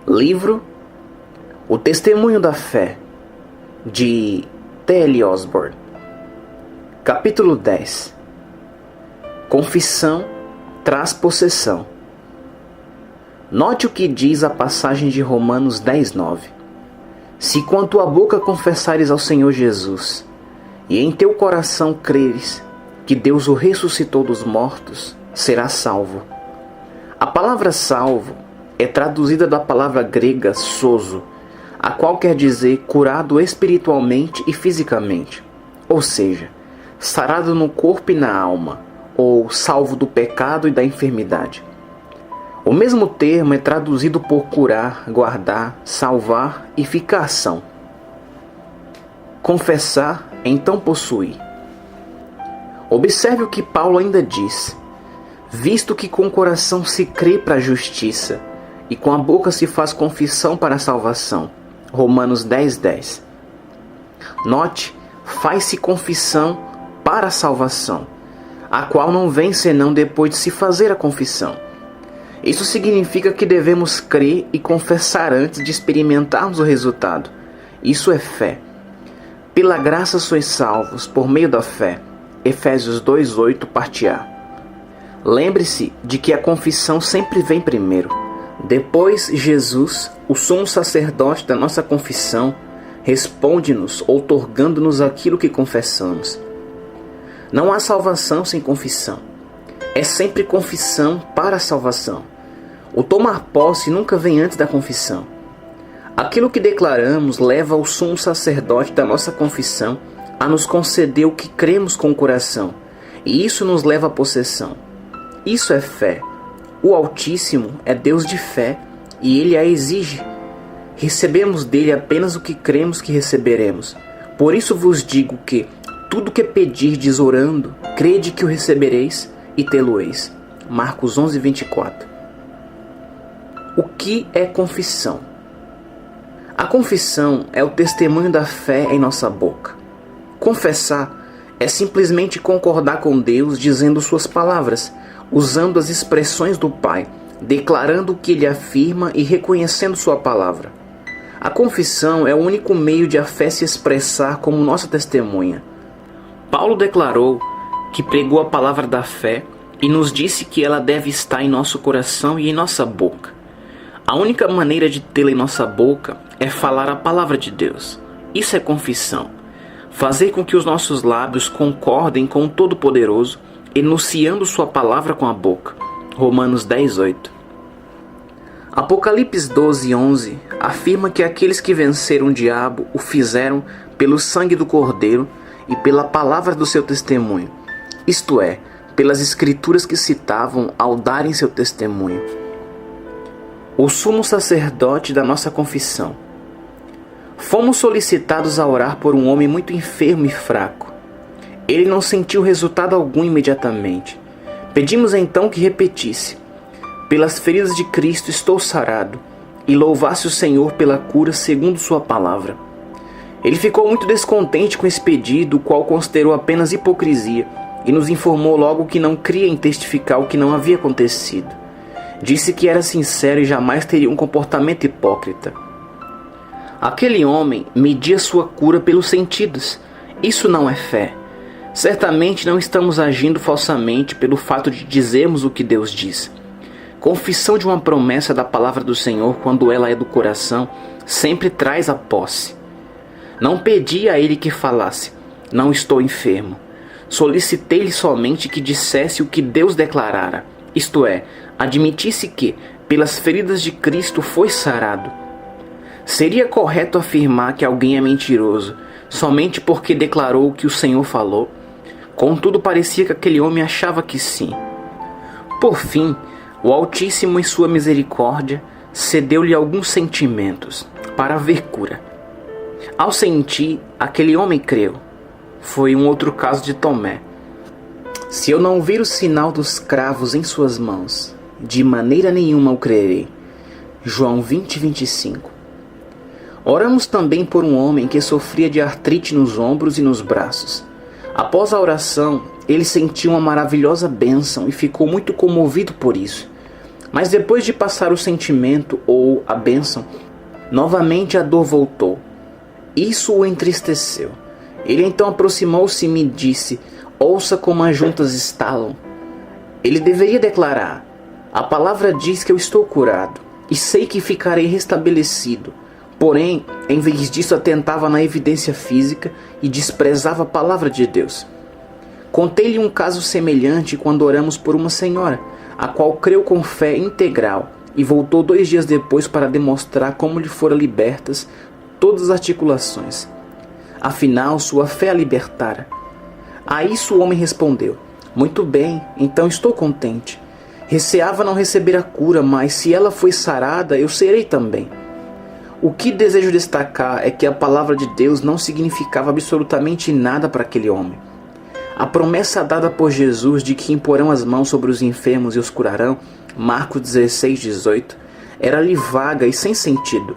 Livro O Testemunho da Fé, de T.L. Osborne. Capítulo 10. Confissão traz possessão. Note o que diz a passagem de Romanos 10:9. Se com a tua boca confessares ao Senhor Jesus, e em teu coração creres que Deus o ressuscitou dos mortos, serás salvo. A palavra salvo é traduzida da palavra grega sozo, a qual quer dizer curado espiritualmente e fisicamente, ou seja, sarado no corpo e na alma, ou salvo do pecado e da enfermidade. O mesmo termo é traduzido por curar, guardar, salvar e ficação. Confessar, então possuir. Observe o que Paulo ainda diz: visto que com o coração se crê para a justiça, e com a boca se faz confissão para a salvação. Romanos 10:10. Note, faz-se confissão para a salvação, a qual não vem senão depois de se fazer a confissão. Isso significa que devemos crer e confessar antes de experimentarmos o resultado. Isso é fé. Pela graça sois salvos, por meio da fé. Efésios 2:8, parte A. Lembre-se de que a confissão sempre vem primeiro. Depois, Jesus, o sumo sacerdote da nossa confissão, responde-nos, outorgando-nos aquilo que confessamos. Não há salvação sem confissão. É sempre confissão para a salvação. O tomar posse nunca vem antes da confissão. Aquilo que declaramos leva o sumo sacerdote da nossa confissão a nos conceder o que cremos com o coração, e isso nos leva à possessão. Isso é fé. O Altíssimo é Deus de fé e Ele a exige. Recebemos dele apenas o que cremos que receberemos. Por isso vos digo que tudo que pedirdes orando, crede que o recebereis e tê-lo-eis. Marcos 11:24. O que é confissão? A confissão é o testemunho da fé em nossa boca. Confessar é simplesmente concordar com Deus dizendo suas palavras, usando as expressões do Pai, declarando o que Ele afirma e reconhecendo sua palavra. A confissão é o único meio de a fé se expressar como nossa testemunha. Paulo declarou que pregou a palavra da fé e nos disse que ela deve estar em nosso coração e em nossa boca. A única maneira de tê-la em nossa boca é falar a palavra de Deus. Isso é confissão. Fazer com que os nossos lábios concordem com o Todo-Poderoso, enunciando sua palavra com a boca. Romanos 10:8. Apocalipse 12:11 afirma que aqueles que venceram o diabo o fizeram pelo sangue do Cordeiro e pela palavra do seu testemunho, isto é, pelas escrituras que citavam ao darem seu testemunho. O sumo sacerdote da nossa confissão. Fomos solicitados a orar por um homem muito enfermo e fraco. Ele não sentiu resultado algum imediatamente. Pedimos então que repetisse: pelas feridas de Cristo estou sarado, e louvasse o Senhor pela cura segundo sua palavra. Ele ficou muito descontente com esse pedido, o qual considerou apenas hipocrisia, e nos informou logo que não cria em testificar o que não havia acontecido. Disse que era sincero e jamais teria um comportamento hipócrita. Aquele homem media sua cura pelos sentidos. Isso não é fé. Certamente não estamos agindo falsamente pelo fato de dizermos o que Deus diz. Confissão de uma promessa da palavra do Senhor, quando ela é do coração, sempre traz a posse. Não pedi a ele que falasse: não estou enfermo. Solicitei-lhe somente que dissesse o que Deus declarara, isto é, admitisse que, pelas feridas de Cristo, foi sarado. Seria correto afirmar que alguém é mentiroso, somente porque declarou o que o Senhor falou? Contudo, parecia que aquele homem achava que sim. Por fim, o Altíssimo, em sua misericórdia, cedeu-lhe alguns sentimentos, para haver cura. Ao sentir, aquele homem creu. Foi um outro caso de Tomé. Se eu não vir o sinal dos cravos em suas mãos, de maneira nenhuma o crerei. João 20:25. Oramos também por um homem que sofria de artrite nos ombros e nos braços. Após a oração, ele sentiu uma maravilhosa bênção e ficou muito comovido por isso. Mas depois de passar o sentimento ou a bênção, novamente a dor voltou. Isso o entristeceu. Ele então aproximou-se e me disse: ouça como as juntas estalam. Ele deveria declarar: a palavra diz que eu estou curado, e sei que ficarei restabelecido. Porém, em vez disso, atentava na evidência física e desprezava a palavra de Deus. Contei-lhe um caso semelhante quando oramos por uma senhora, a qual creu com fé integral e voltou 2 dias depois para demonstrar como lhe foram libertas todas as articulações. Afinal, sua fé a libertara. A isso o homem respondeu: muito bem, então estou contente. Receava não receber a cura, mas se ela foi sarada, eu serei também. O que desejo destacar é que a palavra de Deus não significava absolutamente nada para aquele homem. A promessa dada por Jesus de que imporão as mãos sobre os enfermos e os curarão, Marcos 16:18, era-lhe vaga e sem sentido.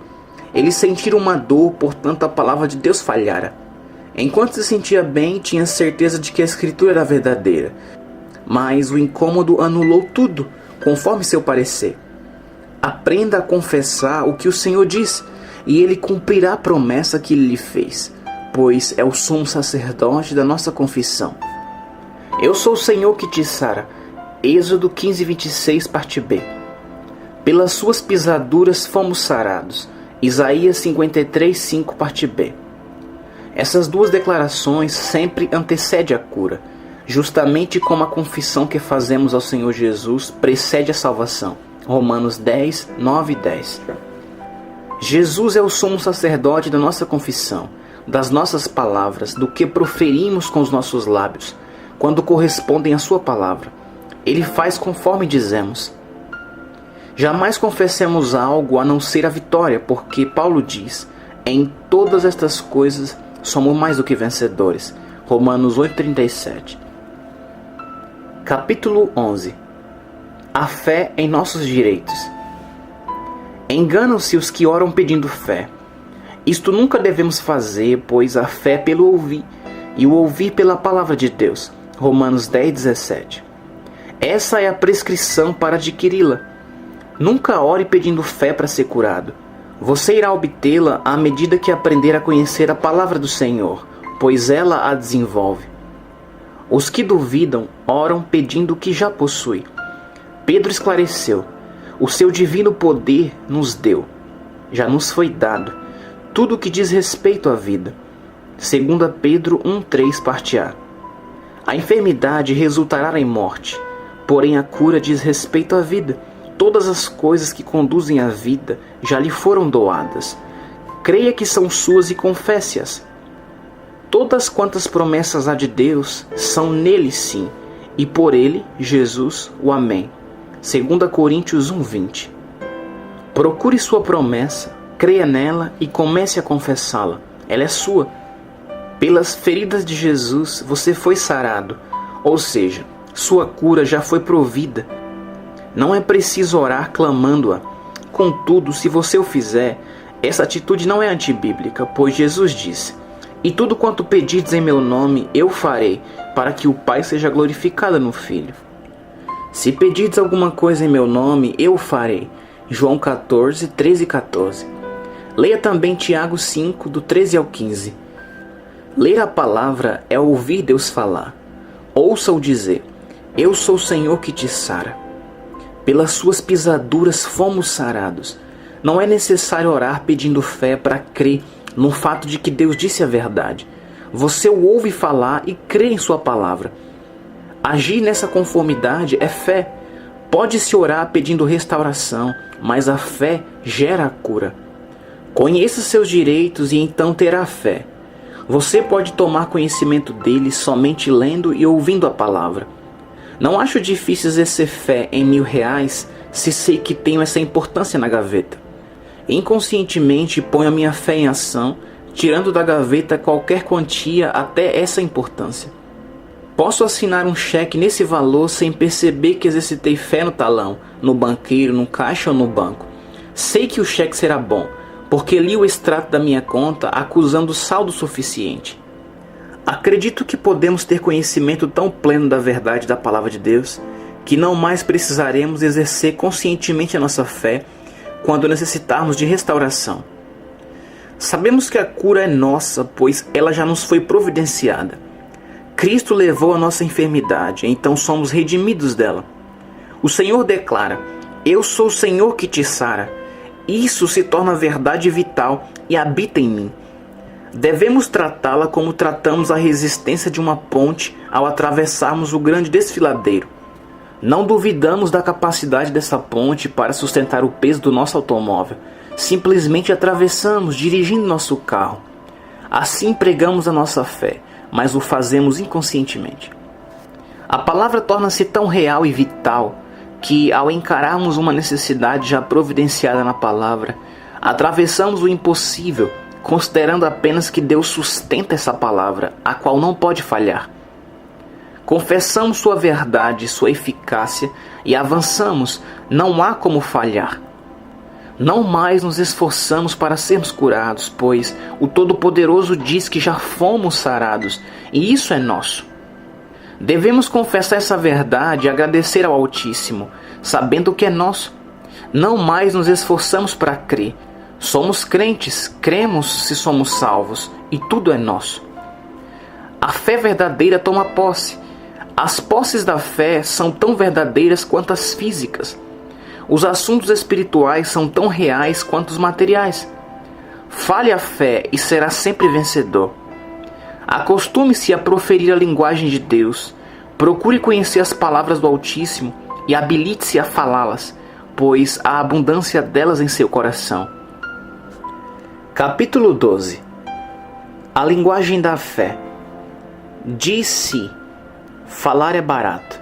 Ele sentira uma dor, portanto a palavra de Deus falhara. Enquanto se sentia bem, tinha certeza de que a Escritura era verdadeira. Mas o incômodo anulou tudo, conforme seu parecer. Aprenda a confessar o que o Senhor diz, e Ele cumprirá a promessa que Ele lhe fez, pois é o sumo sacerdote da nossa confissão. Eu sou o Senhor que te sara. Êxodo 15:26, parte B. Pelas suas pisaduras fomos sarados. Isaías 53:5, parte B. Essas duas declarações sempre antecedem a cura, justamente como a confissão que fazemos ao Senhor Jesus precede a salvação. Romanos 10:9 e 10. Jesus é o sumo sacerdote da nossa confissão, das nossas palavras, do que proferimos com os nossos lábios, quando correspondem à sua palavra. Ele faz conforme dizemos. Jamais confessemos algo a não ser a vitória, porque Paulo diz: em todas estas coisas somos mais do que vencedores. Romanos 8:37. Capítulo 11. A fé em nossos direitos. Enganam-se os que oram pedindo fé. Isto nunca devemos fazer, pois a fé é pelo ouvir, e o ouvir pela palavra de Deus. Romanos 10:17. Essa é a prescrição para adquiri-la. Nunca ore pedindo fé para ser curado. Você irá obtê-la à medida que aprender a conhecer a palavra do Senhor, pois ela a desenvolve. Os que duvidam oram pedindo o que já possui. Pedro esclareceu: o seu divino poder nos deu, já nos foi dado, tudo o que diz respeito à vida. 2 Pedro 1:3, parte A. A enfermidade resultará em morte, porém a cura diz respeito à vida. Todas as coisas que conduzem à vida já lhe foram doadas. Creia que são suas e confesse-as. Todas quantas promessas há de Deus são nele sim, e por ele, Jesus, o Amém. 2 Coríntios 1:20. Procure sua promessa, creia nela e comece a confessá-la. Ela é sua. Pelas feridas de Jesus você foi sarado, ou seja, sua cura já foi provida. Não é preciso orar clamando-a. Contudo, se você o fizer, essa atitude não é antibíblica, pois Jesus disse: e tudo quanto pedirdes em meu nome, eu farei, para que o Pai seja glorificado no Filho. Se pedirdes alguma coisa em meu nome, eu o farei. João 14, 13 e 14. Leia também Tiago 5, do 13 ao 15. Ler a palavra é ouvir Deus falar. Ouça-o dizer: eu sou o Senhor que te sara. Pelas suas pisaduras fomos sarados. Não é necessário orar pedindo fé para crer no fato de que Deus disse a verdade. Você o ouve falar e crê em sua palavra. Agir nessa conformidade é fé. Pode-se orar pedindo restauração, mas a fé gera a cura. Conheça seus direitos e então terá fé. Você pode tomar conhecimento deles somente lendo e ouvindo a palavra. Não acho difícil exercer fé em R$1.000 se sei que tenho essa importância na gaveta. Inconscientemente ponho a minha fé em ação, tirando da gaveta qualquer quantia até essa importância. Posso assinar um cheque nesse valor sem perceber que exercitei fé no talão, no banqueiro, no caixa ou no banco. Sei que o cheque será bom, porque li o extrato da minha conta acusando saldo suficiente. Acredito que podemos ter conhecimento tão pleno da verdade da palavra de Deus que não mais precisaremos exercer conscientemente a nossa fé quando necessitarmos de restauração. Sabemos que a cura é nossa, pois ela já nos foi providenciada. Cristo levou a nossa enfermidade, então somos redimidos dela. O Senhor declara: eu sou o Senhor que te sara. Isso se torna verdade vital e habita em mim. Devemos tratá-la como tratamos a resistência de uma ponte ao atravessarmos o grande desfiladeiro. Não duvidamos da capacidade dessa ponte para sustentar o peso do nosso automóvel. Simplesmente atravessamos, dirigindo nosso carro. Assim pregamos a nossa fé, mas o fazemos inconscientemente. A palavra torna-se tão real e vital que, ao encararmos uma necessidade já providenciada na palavra, atravessamos o impossível, considerando apenas que Deus sustenta essa palavra, a qual não pode falhar. Confessamos sua verdade, sua eficácia e avançamos, não há como falhar. Não mais nos esforçamos para sermos curados, pois o Todo-Poderoso diz que já fomos sarados, e isso é nosso. Devemos confessar essa verdade e agradecer ao Altíssimo, sabendo que é nosso. Não mais nos esforçamos para crer. Somos crentes, cremos se somos salvos, e tudo é nosso. A fé verdadeira toma posse. As posses da fé são tão verdadeiras quanto as físicas. Os assuntos espirituais são tão reais quanto os materiais. Fale a fé e será sempre vencedor. Acostume-se a proferir a linguagem de Deus. Procure conhecer as palavras do Altíssimo e habilite-se a falá-las, pois há abundância delas em seu coração. Capítulo 12. A linguagem da fé. Diz-se: falar é barato.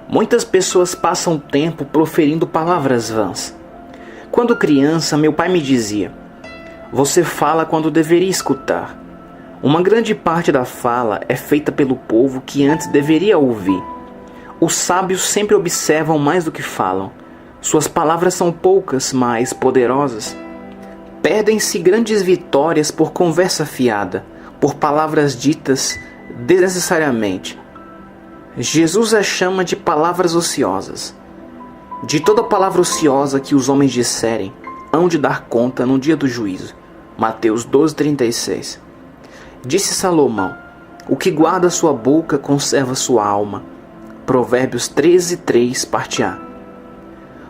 Muitas pessoas passam tempo proferindo palavras vãs. Quando criança, meu pai me dizia: você fala quando deveria escutar. Uma grande parte da fala é feita pelo povo que antes deveria ouvir. Os sábios sempre observam mais do que falam. Suas palavras são poucas, mas poderosas. Perdem-se grandes vitórias por conversa fiada, por palavras ditas desnecessariamente. Jesus a chama de palavras ociosas. De toda palavra ociosa que os homens disserem, hão de dar conta no dia do juízo. Mateus 12:36. Disse Salomão: o que guarda sua boca conserva sua alma. Provérbios 13:3, parte A.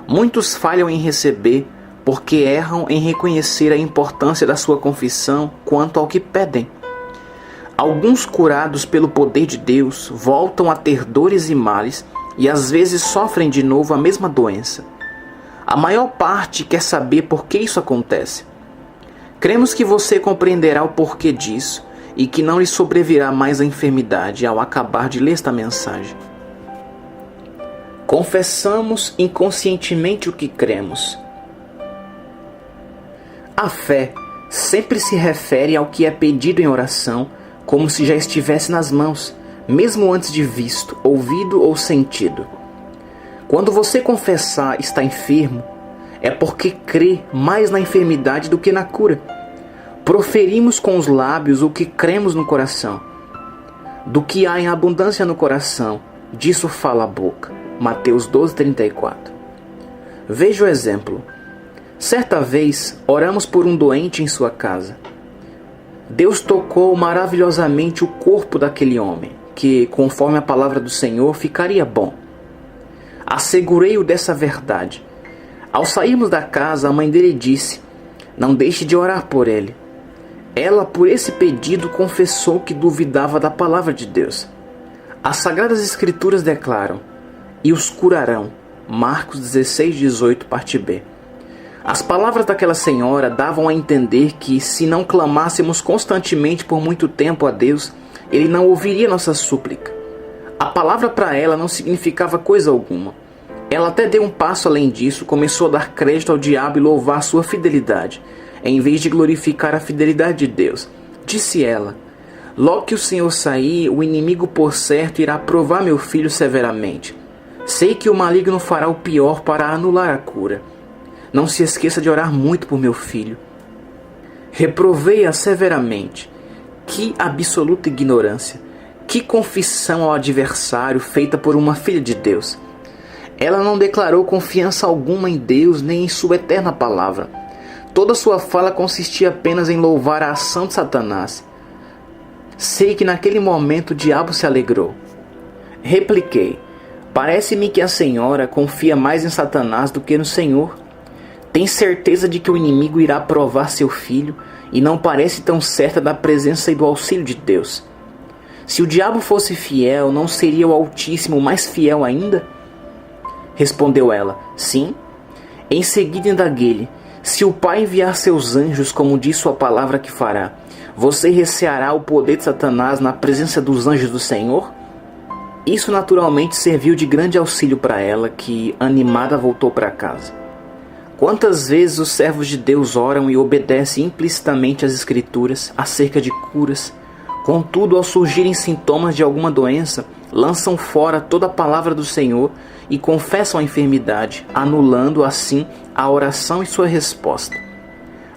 Muitos falham em receber, porque erram em reconhecer a importância da sua confissão quanto ao que pedem. Alguns, curados pelo poder de Deus, voltam a ter dores e males e às vezes sofrem de novo a mesma doença. A maior parte quer saber por que isso acontece. Cremos que você compreenderá o porquê disso e que não lhe sobrevirá mais a enfermidade ao acabar de ler esta mensagem. Confessamos inconscientemente o que cremos. A fé sempre se refere ao que é pedido em oração, como se já estivesse nas mãos, mesmo antes de visto, ouvido ou sentido. Quando você confessar está enfermo, é porque crê mais na enfermidade do que na cura. Proferimos com os lábios o que cremos no coração. Do que há em abundância no coração, disso fala a boca. Mateus 12:34. Veja o exemplo. Certa vez, oramos por um doente em sua casa. Deus tocou maravilhosamente o corpo daquele homem, que, conforme a palavra do Senhor, ficaria bom. Assegurei-o dessa verdade. Ao sairmos da casa, a mãe dele disse: não deixe de orar por ele. Ela, por esse pedido, confessou que duvidava da palavra de Deus. As Sagradas Escrituras declaram: e os curarão. Marcos 16:18, parte B. As palavras daquela senhora davam a entender que, se não clamássemos constantemente por muito tempo a Deus, Ele não ouviria nossa súplica. A palavra para ela não significava coisa alguma. Ela até deu um passo além disso, começou a dar crédito ao diabo e louvar sua fidelidade, em vez de glorificar a fidelidade de Deus. Disse ela: logo que o Senhor sair, o inimigo por certo irá provar meu filho severamente. Sei que o maligno fará o pior para anular a cura. Não se esqueça de orar muito por meu filho. Reprovei-a severamente. Que absoluta ignorância! Que confissão ao adversário feita por uma filha de Deus! Ela não declarou confiança alguma em Deus nem em sua eterna palavra. Toda sua fala consistia apenas em louvar a ação de Satanás. Sei que naquele momento o diabo se alegrou. Repliquei: parece-me que a senhora confia mais em Satanás do que no Senhor. Tem certeza de que o inimigo irá provar seu filho e não parece tão certa da presença e do auxílio de Deus. Se o diabo fosse fiel, não seria o Altíssimo mais fiel ainda? Respondeu ela: sim. Em seguida indaguei-lhe: se o Pai enviar seus anjos, como diz sua palavra que fará, você receará o poder de Satanás na presença dos anjos do Senhor? Isso naturalmente serviu de grande auxílio para ela, que, animada, voltou para casa. Quantas vezes os servos de Deus oram e obedecem implicitamente às Escrituras acerca de curas, contudo, ao surgirem sintomas de alguma doença, lançam fora toda a palavra do Senhor e confessam a enfermidade, anulando assim a oração e sua resposta.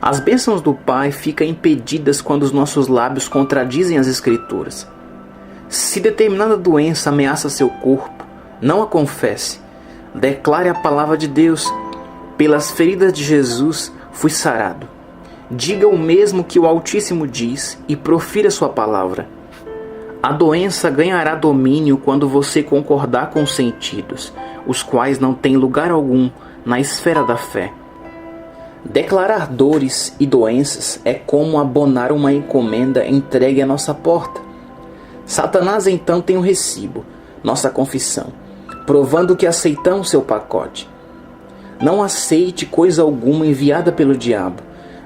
As bênçãos do Pai ficam impedidas quando os nossos lábios contradizem as Escrituras. Se determinada doença ameaça seu corpo, não a confesse. Declare a palavra de Deus: pelas feridas de Jesus fui sarado. Diga o mesmo que o Altíssimo diz e profira sua palavra. A doença ganhará domínio quando você concordar com os sentidos, os quais não têm lugar algum na esfera da fé. Declarar dores e doenças é como abonar uma encomenda entregue à nossa porta. Satanás então tem um recibo, nossa confissão, provando que aceitamos seu pacote. Não aceite coisa alguma enviada pelo diabo.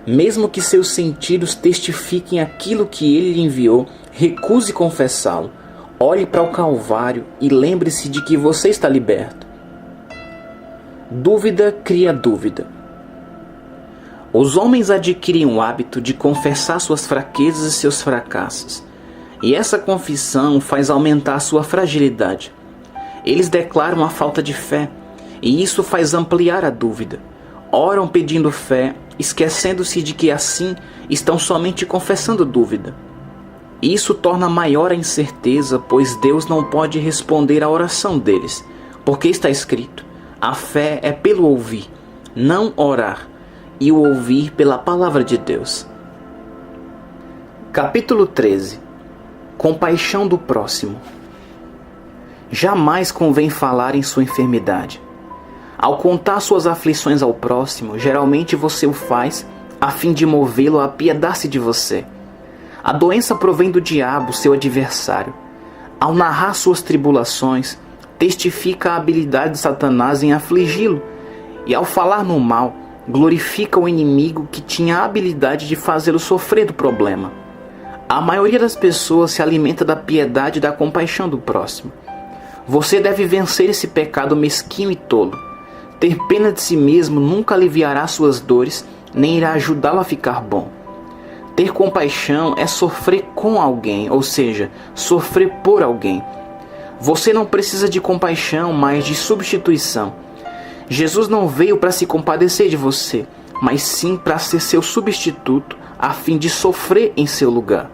Mesmo que seus sentidos testifiquem aquilo que ele lhe enviou, recuse confessá-lo. Olhe para o Calvário e lembre-se de que você está liberto. Dúvida cria dúvida. Os homens adquirem o hábito de confessar suas fraquezas e seus fracassos, e essa confissão faz aumentar sua fragilidade. Eles declaram a falta de fé, e isso faz ampliar a dúvida. Oram pedindo fé, esquecendo-se de que assim estão somente confessando dúvida. Isso torna maior a incerteza, pois Deus não pode responder à oração deles, porque está escrito: a fé é pelo ouvir, não orar, e o ouvir pela palavra de Deus. Capítulo 13. Compaixão do próximo. Jamais convém falar em sua enfermidade. Ao contar suas aflições ao próximo, geralmente você o faz a fim de movê-lo a apiedar-se de você. A doença provém do diabo, seu adversário. Ao narrar suas tribulações, testifica a habilidade de Satanás em afligi-lo, e ao falar no mal, glorifica o inimigo que tinha a habilidade de fazê-lo sofrer do problema. A maioria das pessoas se alimenta da piedade e da compaixão do próximo. Você deve vencer esse pecado mesquinho e tolo. Ter pena de si mesmo nunca aliviará suas dores, nem irá ajudá-lo a ficar bom. Ter compaixão é sofrer com alguém, ou seja, sofrer por alguém. Você não precisa de compaixão, mas de substituição. Jesus não veio para se compadecer de você, mas sim para ser seu substituto, a fim de sofrer em seu lugar.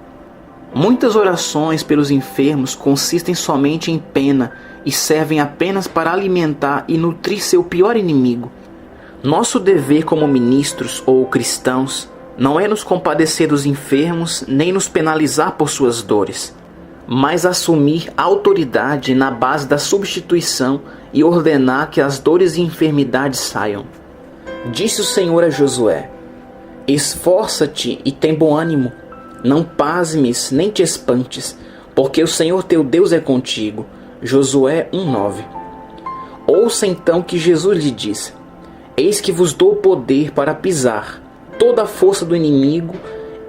Muitas orações pelos enfermos consistem somente em pena e servem apenas para alimentar e nutrir seu pior inimigo. Nosso dever como ministros ou cristãos não é nos compadecer dos enfermos nem nos penalizar por suas dores, mas assumir autoridade na base da substituição e ordenar que as dores e enfermidades saiam. Disse o Senhor a Josué: esforça-te e tem bom ânimo, não pasmes nem te espantes, porque o Senhor teu Deus é contigo. Josué 1:9. Ouça então que Jesus lhe disse: eis que vos dou poder para pisar toda a força do inimigo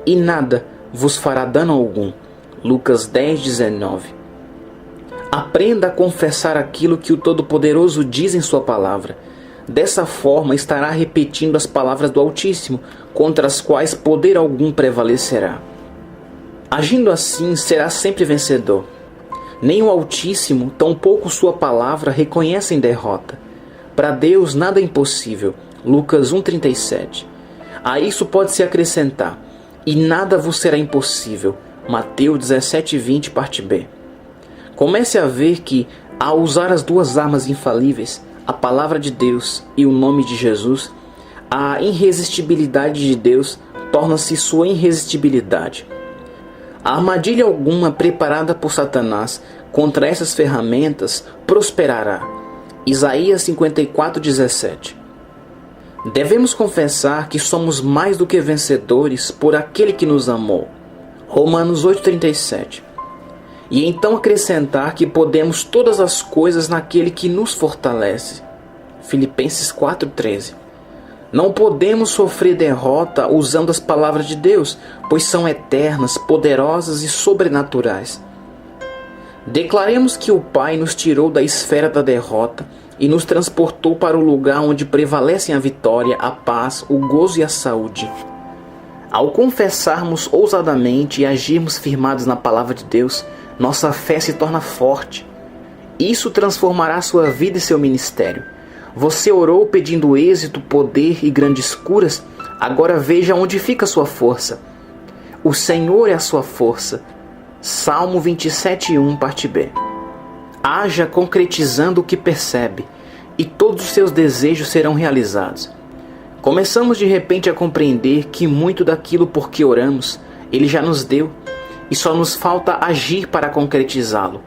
e nada vos fará dano algum. Lucas 10:19. Aprenda a confessar aquilo que o Todo-Poderoso diz em sua palavra. Dessa forma estará repetindo as palavras do Altíssimo, contra as quais poder algum prevalecerá. Agindo assim, será sempre vencedor. Nem o Altíssimo, tampouco sua palavra, reconhecem derrota. Para Deus nada é impossível. Lucas 1:37. A isso pode-se acrescentar: e nada vos será impossível. Mateus 17:20, parte B. Comece a ver que, ao usar as duas armas infalíveis, a palavra de Deus e o nome de Jesus, a irresistibilidade de Deus torna-se sua irresistibilidade. A armadilha alguma preparada por Satanás contra essas ferramentas prosperará. Isaías 54:17. Devemos confessar que somos mais do que vencedores por aquele que nos amou. Romanos 8:37. E então acrescentar que podemos todas as coisas naquele que nos fortalece. Filipenses 4:13. Não podemos sofrer derrota usando as palavras de Deus, pois são eternas, poderosas e sobrenaturais. Declaremos que o Pai nos tirou da esfera da derrota e nos transportou para o lugar onde prevalecem a vitória, a paz, o gozo e a saúde. Ao confessarmos ousadamente e agirmos firmados na palavra de Deus, nossa fé se torna forte. Isso transformará sua vida e seu ministério. Você orou pedindo êxito, poder e grandes curas. Agora veja onde fica sua força. O Senhor é a sua força. Salmo 27:1, parte B. Haja concretizando o que percebe, e todos os seus desejos serão realizados. Começamos de repente a compreender que muito daquilo por que oramos, Ele já nos deu, e só nos falta agir para concretizá-lo.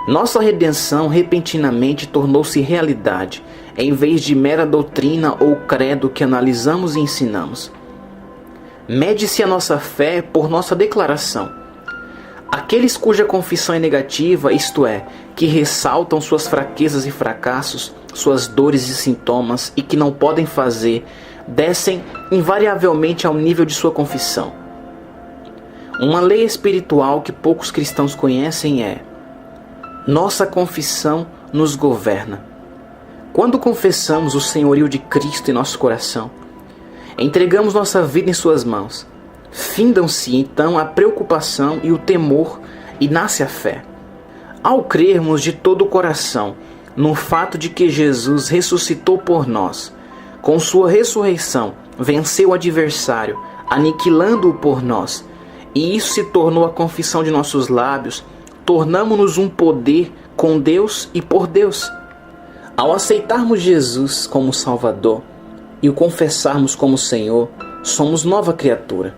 Nossa redenção repentinamente tornou-se realidade, em vez de mera doutrina ou credo que analisamos e ensinamos. Mede-se a nossa fé por nossa declaração. Aqueles cuja confissão é negativa, isto é, que ressaltam suas fraquezas e fracassos, suas dores e sintomas e que não podem fazer, descem invariavelmente ao nível de sua confissão. Uma lei espiritual que poucos cristãos conhecem é: nossa confissão nos governa. Quando confessamos o senhorio de Cristo em nosso coração, entregamos nossa vida em suas mãos. Findam-se então a preocupação e o temor e nasce a fé. Ao crermos de todo o coração no fato de que Jesus ressuscitou por nós, com sua ressurreição venceu o adversário, aniquilando-o por nós, e isso se tornou a confissão de nossos lábios, tornamo-nos um poder com Deus e por Deus. Ao aceitarmos Jesus como Salvador e o confessarmos como Senhor, somos nova criatura.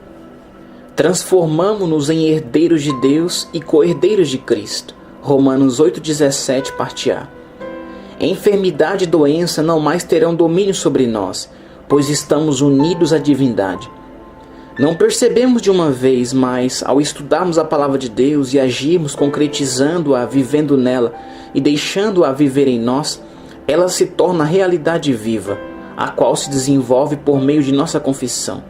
Transformamo-nos em herdeiros de Deus e co-herdeiros de Cristo. Romanos 8:17, parte A. Enfermidade e doença não mais terão domínio sobre nós, pois estamos unidos à divindade. Não percebemos de uma vez, mas ao estudarmos a palavra de Deus e agirmos concretizando-a, vivendo nela e deixando-a viver em nós, ela se torna realidade viva, a qual se desenvolve por meio de nossa confissão.